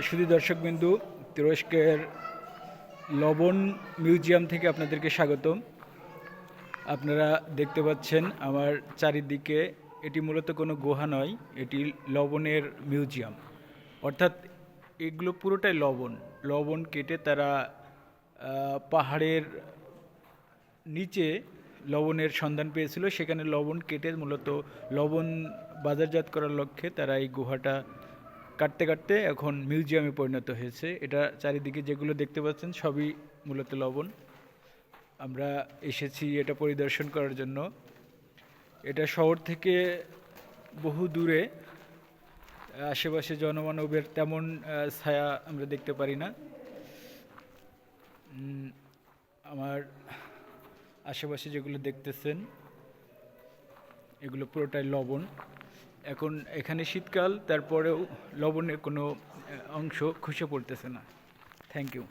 শুধু দর্শকবিন্দু, তুরস্কের লবণ মিউজিয়াম থেকে আপনাদেরকে স্বাগতম। আপনারা দেখতে পাচ্ছেন আমার চারিদিকে, এটি মূলত কোনো গুহা নয়, এটি লবণের মিউজিয়াম। অর্থাৎ এগুলো পুরোটাই লবণ। লবণ কেটে তারা পাহাড়ের নিচে লবণের সন্ধান পেয়েছিল, সেখানে লবণ কেটে মূলত লবণ বাজারজাত করার লক্ষ্যে তারা এই গুহাটা কাটতে কাটতে এখন মিউজিয়ামে পরিণত হয়েছে। এটা চারিদিকে যেগুলো দেখতে পাচ্ছেন সবই মূলত লবণ। আমরা এসেছি এটা পরিদর্শন করার জন্য। এটা শহর থেকে বহু দূরে, আশেপাশে জনমানবের তেমন ছায়া আমরা দেখতে পারি না। আমার আশেপাশে যেগুলো দেখতেছেন এগুলো পুরোটাই লবণ। এখন এখানে শীতকাল, তারপরেও লবণের কোনো অংশ খসে পড়তেছে না। Thank you.